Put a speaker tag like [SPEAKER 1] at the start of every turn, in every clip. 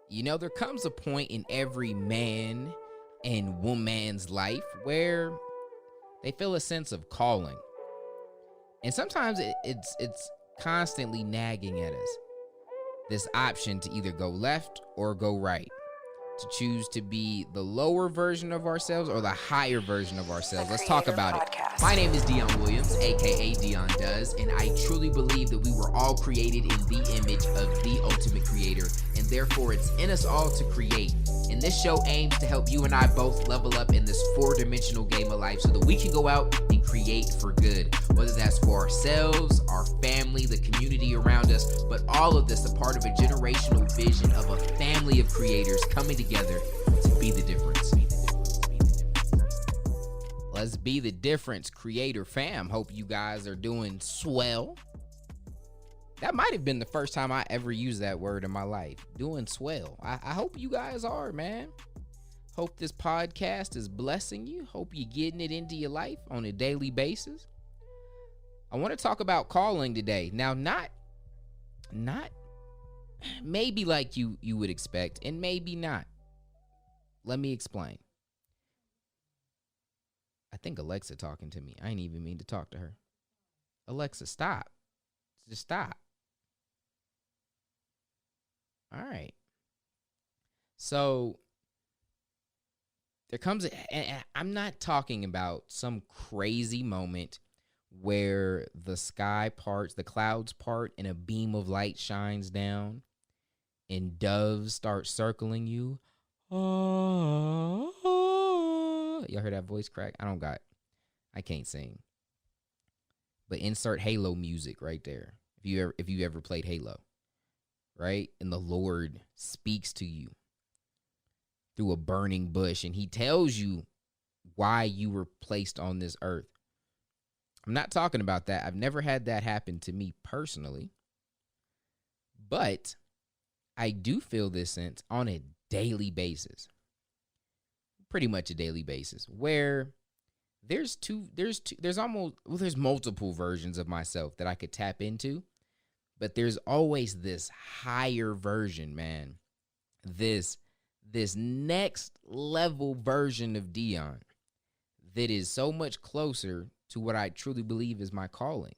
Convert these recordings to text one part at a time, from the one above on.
[SPEAKER 1] There comes a point in every man and woman's life where they feel a sense of calling. And sometimes it's constantly nagging at us. This option to either go left or go right. To choose to be the lower version of ourselves or the higher version of ourselves. Let's talk about it. My name is Dion Williams, aka Dion Does, and I truly believe that we were all created in the image of the ultimate creator, and therefore it's in us all to create. And this show aims to help you and I both level up in this four-dimensional game of life so that we can go out and create for good, whether that's for ourselves, our family, the community around us, but all of this a part of a generational vision of a family of creators coming together to be the difference. Let's be the difference, creator fam. Hope you guys are doing swell. That might have been the first time I ever used that word in my life. Doing swell. I hope you guys are, man. Hope this podcast is blessing you. Hope you're getting it into your life on a daily basis. I want to talk about calling today. Now, not maybe like you would expect, and maybe not. Let me explain. I think Alexa talking to me. I ain't even mean to talk to her. Alexa, stop. Just stop. All right. So there comes and I'm not talking about some crazy moment where the sky parts, the clouds part, and a beam of light shines down and doves start circling you. Oh, y'all heard that voice crack? I can't sing. But insert Halo music right there. If you ever played Halo, right? And the Lord speaks to you through a burning bush and he tells you why you were placed on this earth. I'm not talking about that. I've never had that happen to me personally. But I do feel this sense on a daily basis. Pretty much a daily basis where there's multiple versions of myself that I could tap into, but there's always this higher version, man. This next level version of Dion that is so much closer to what I truly believe is my calling.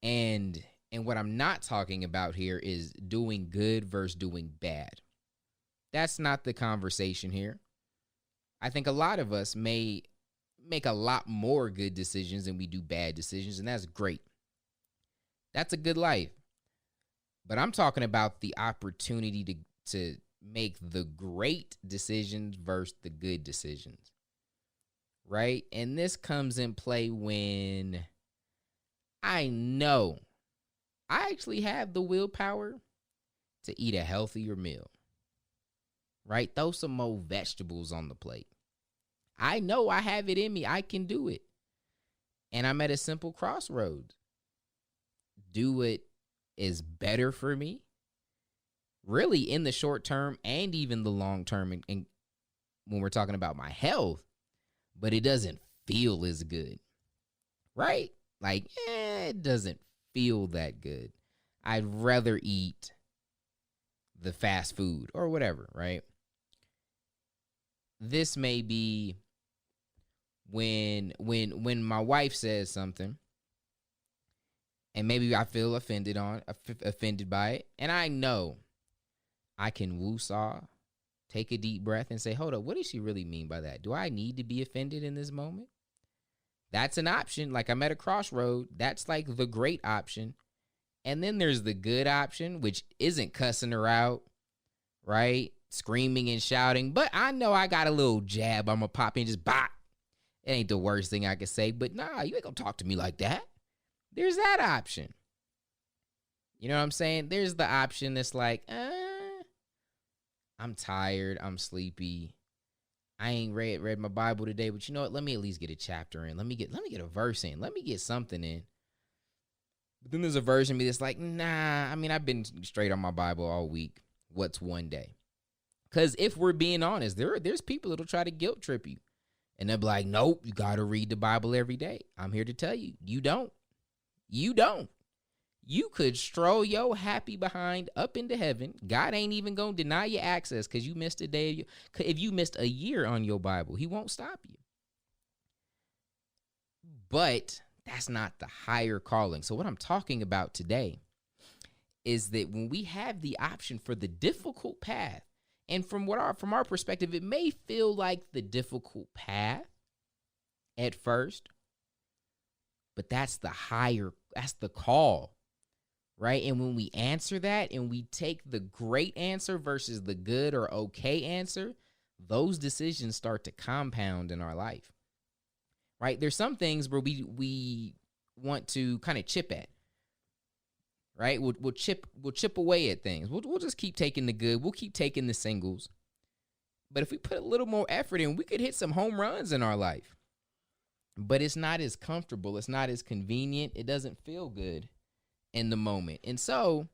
[SPEAKER 1] And what I'm not talking about here is doing good versus doing bad. That's not the conversation here. I think a lot of us may make a lot more good decisions than we do bad decisions, and that's great. That's a good life. But I'm talking about the opportunity to make the great decisions versus the good decisions, right? And this comes in play when I know I actually have the willpower to eat a healthier meal, right? Throw some more vegetables on the plate. I know I have it in me. I can do it. And I'm at a simple crossroads. Do what is better for me, really in the short term and even the long term, and when we're talking about my health, but it doesn't feel as good, right? Like, it doesn't feel that good. I'd rather eat the fast food or whatever, right? This may be when my wife says something and maybe I feel offended by it, and I know I can woo-saw, take a deep breath and say, hold up, what does she really mean by that? Do I need to be offended in this moment? That's an option. Like, I'm at a crossroad. That's like the great option. And then there's the good option, which isn't cussing her out, right? Screaming and shouting. But I know I got a little jab I'm going to pop in, just bop. It ain't the worst thing I could say, but nah, you ain't going to talk to me like that. There's that option. You know what I'm saying? There's the option that's like, I'm tired, I'm sleepy. I ain't read my Bible today, but you know what? Let me at least get a chapter in. Let me get a verse in. Let me get something in. But then there's a version of me that's like, nah, I mean, I've been straight on my Bible all week. What's one day? Because if we're being honest, there's people that'll try to guilt trip you. And they'll be like, nope, you got to read the Bible every day. I'm here to tell you, you don't. You don't. You could stroll your happy behind up into heaven. God ain't even gonna deny you access because you missed a day. If you missed a year on your Bible, he won't stop you. But that's not the higher calling. So what I'm talking about today is that when we have the option for the difficult path, and from our perspective, it may feel like the difficult path at first, but that's the call. Right? And when we answer that and we take the great answer versus the good or okay answer, those decisions start to compound in our life. Right? There's some things where we want to kind of chip at. Right? We'll chip away at things. We'll just keep taking the good. We'll keep taking the singles. But if we put a little more effort in, we could hit some home runs in our life. But it's not as comfortable. It's not as convenient. It doesn't feel good in the moment. And so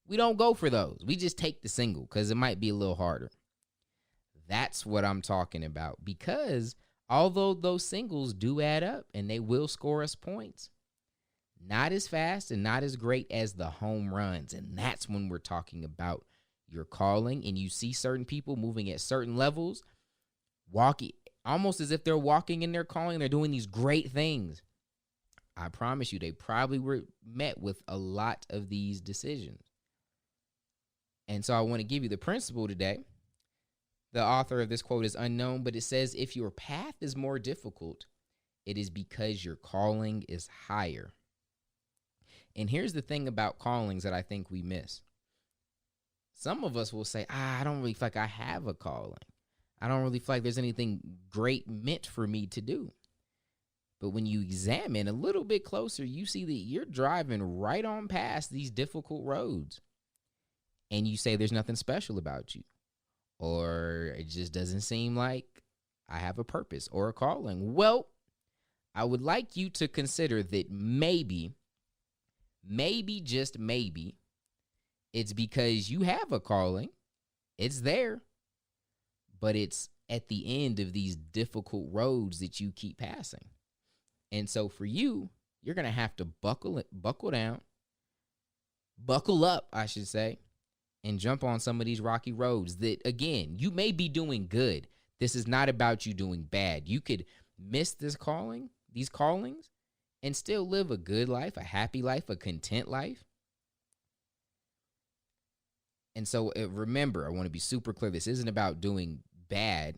[SPEAKER 1] we don't go for those. We just take the single because it might be a little harder. That's what I'm talking about. Because although those singles do add up and they will score us points, not as fast and not as great as the home runs. And that's when we're talking about your calling. And you see certain people moving at certain levels, walking almost as if they're walking in their calling. They're doing these great things. I promise you, they probably were met with a lot of these decisions. And so I want to give you the principle today. The author of this quote is unknown, but it says, if your path is more difficult, it is because your calling is higher. And here's the thing about callings that I think we miss. Some of us will say, I don't really feel like I have a calling. I don't really feel like there's anything great meant for me to do. But when you examine a little bit closer, you see that you're driving right on past these difficult roads. And you say there's nothing special about you. Or it just doesn't seem like I have a purpose or a calling. Well, I would like you to consider that maybe, just maybe, it's because you have a calling. It's there. But it's at the end of these difficult roads that you keep passing. And so for you, you're going to have to buckle up, I should say, and jump on some of these rocky roads that, again, you may be doing good. This is not about you doing bad. You could miss these callings, and still live a good life, a happy life, a content life. And so remember, I want to be super clear. This isn't about doing bad.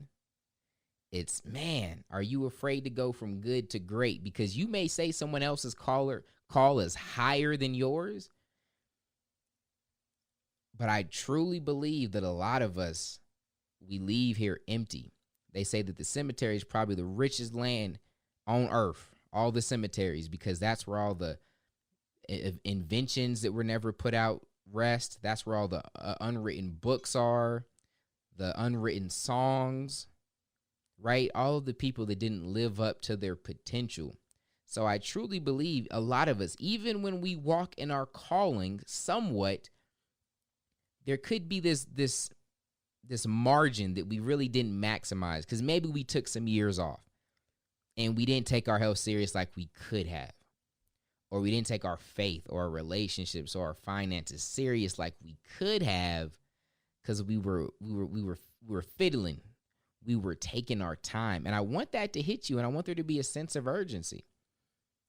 [SPEAKER 1] It's, man, are you afraid to go from good to great? Because you may say someone else's call is higher than yours. But I truly believe that a lot of us, we leave here empty. They say that the cemetery is probably the richest land on earth, all the cemeteries, because that's where all the inventions that were never put out rest. That's where all the unwritten books are, the unwritten songs. Right? All of the people that didn't live up to their potential. So I truly believe a lot of us, even when we walk in our calling somewhat, there could be this margin that we really didn't maximize because maybe we took some years off and we didn't take our health serious like we could have. Or we didn't take our faith or our relationships or our finances serious like we could have because we were fiddling. We were taking our time. And I want that to hit you, and I want there to be a sense of urgency.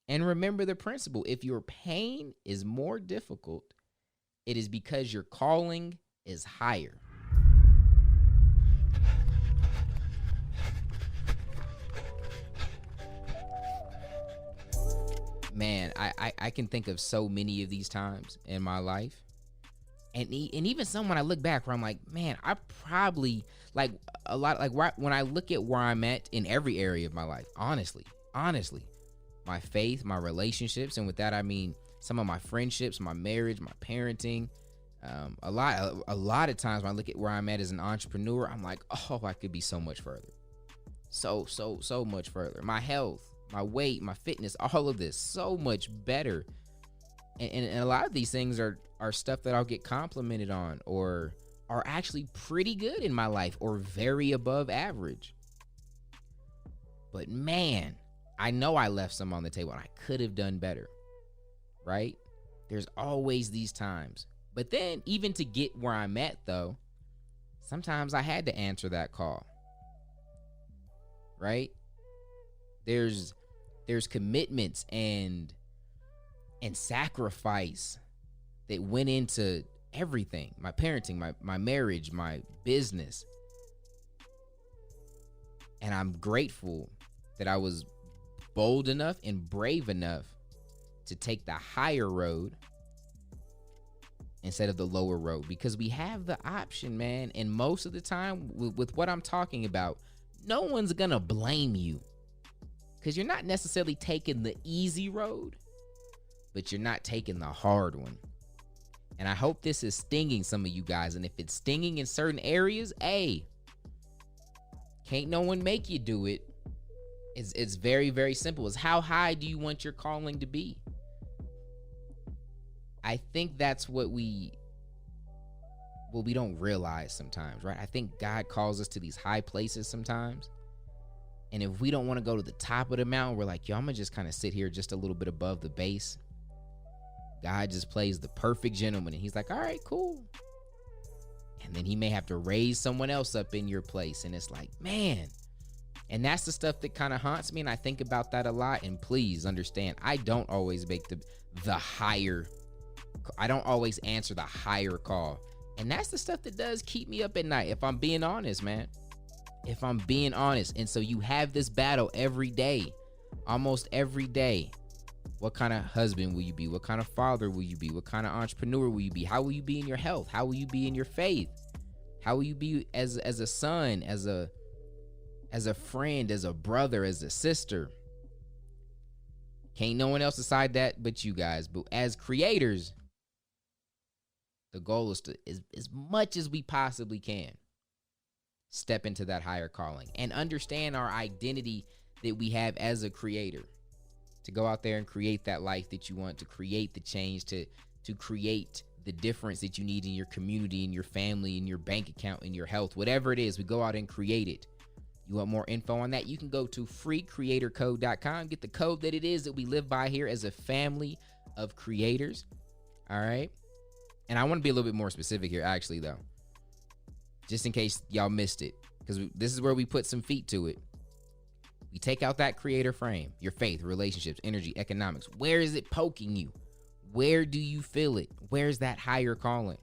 [SPEAKER 1] And remember the principle. If your pain is more difficult, it is because your calling is higher. Man, I can think of so many of these times in my life. And even some when I look back where I'm like, man, I probably like a lot, like when I look at where I'm at in every area of my life, honestly, my faith, my relationships. And with that, I mean, some of my friendships, my marriage, my parenting, a lot of times when I look at where I'm at as an entrepreneur, I'm like, oh, I could be so much further. So much further. My health, my weight, my fitness, all of this, so much better. And a lot of these things are stuff that I'll get complimented on or are actually pretty good in my life or very above average. But man, I know I left some on the table and I could have done better, right? There's always these times. But then, even to get where I'm at, though, sometimes I had to answer that call. Right? There's commitments and sacrifice that went into everything. My parenting, my marriage, my business. And I'm grateful that I was bold enough and brave enough to take the higher road instead of the lower road, because we have the option, man. And most of the time with what I'm talking about, no one's gonna blame you, because you're not necessarily taking the easy road, but you're not taking the hard one. And I hope this is stinging some of you guys. And if it's stinging in certain areas, hey, can't no one make you do it. It's very, very simple. It's how high do you want your calling to be? I think that's what we don't realize sometimes, right? I think God calls us to these high places sometimes. And if we don't want to go to the top of the mountain, we're like, yo, I'm going to just kind of sit here just a little bit above the base. God just plays the perfect gentleman. And he's like, all right, cool. And then he may have to raise someone else up in your place. And it's like, man. And that's the stuff that kind of haunts me. And I think about that a lot. And please understand, I don't always make the higher. I don't always answer the higher call. And that's the stuff that does keep me up at night, if I'm being honest, man. If I'm being honest. And so you have this battle every day, almost every day. What kind of husband will you be? What kind of father will you be? What kind of entrepreneur will you be? How will you be in your health? How will you be in your faith? How will you be as a son, as a friend, as a brother, as a sister? Can't no one else decide that but you guys. But as creators, the goal is to, as much as we possibly can, step into that higher calling and understand our identity that we have as a creator. To go out there and create that life that you want, to create the change, to create the difference that you need in your community, in your family, in your bank account, in your health, whatever it is, we go out and create it. You want more info on that? You can go to freecreatorcode.com, get the code that it is that we live by here as a family of creators. All right. And I want to be a little bit more specific here, actually, though, just in case y'all missed it, because this is where we put some feet to it. You take out that creator frame, your faith, relationships, energy, economics. Where is it poking you? Where do you feel it? Where's that higher calling?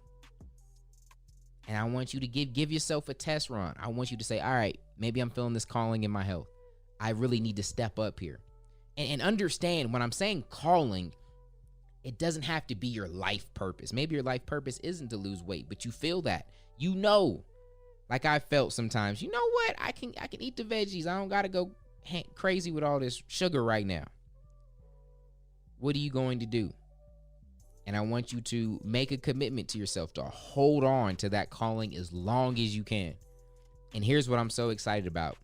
[SPEAKER 1] And I want you to give yourself a test run. I want you to say, all right, maybe I'm feeling this calling in my health. I really need to step up here. And understand, when I'm saying calling, it doesn't have to be your life purpose. Maybe your life purpose isn't to lose weight, but you feel that. You know, like I felt sometimes, you know what? I can eat the veggies. I don't got to go crazy with all this sugar right now. What are you going to do? And I want you to make a commitment to yourself to hold on to that calling as long as you can. And here's what I'm so excited about.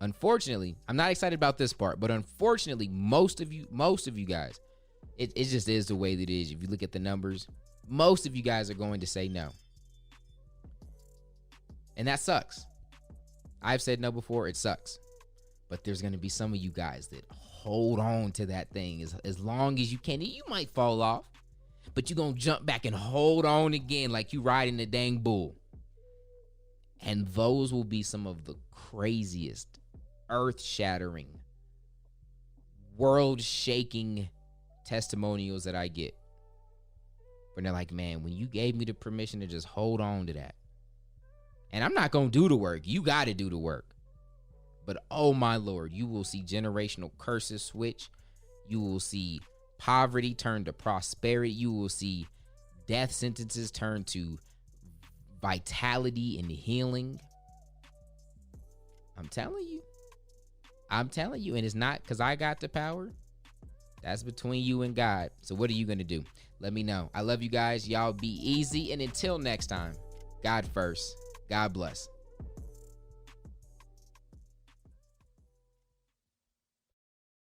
[SPEAKER 1] Unfortunately, I'm not excited about this part, but unfortunately, most of you guys, it just is the way that it is. If you look at the numbers, most of you guys are going to say no. And that sucks. I've said no before. It sucks. But there's going to be some of you guys that hold on to that thing as long as you can. You might fall off, but you're going to jump back and hold on again like you riding the dang bull. And those will be some of the craziest, earth-shattering, world-shaking testimonials that I get. When they're like, man, when you gave me the permission to just hold on to that. And I'm not going to do the work. You got to do the work. But oh my Lord, you will see generational curses switch. You will see poverty turn to prosperity. You will see death sentences turn to vitality and healing. I'm telling you. And it's not because I got the power. That's between you and God. So what are you going to do? Let me know. I love you guys. Y'all be easy. And until next time, God first. God bless.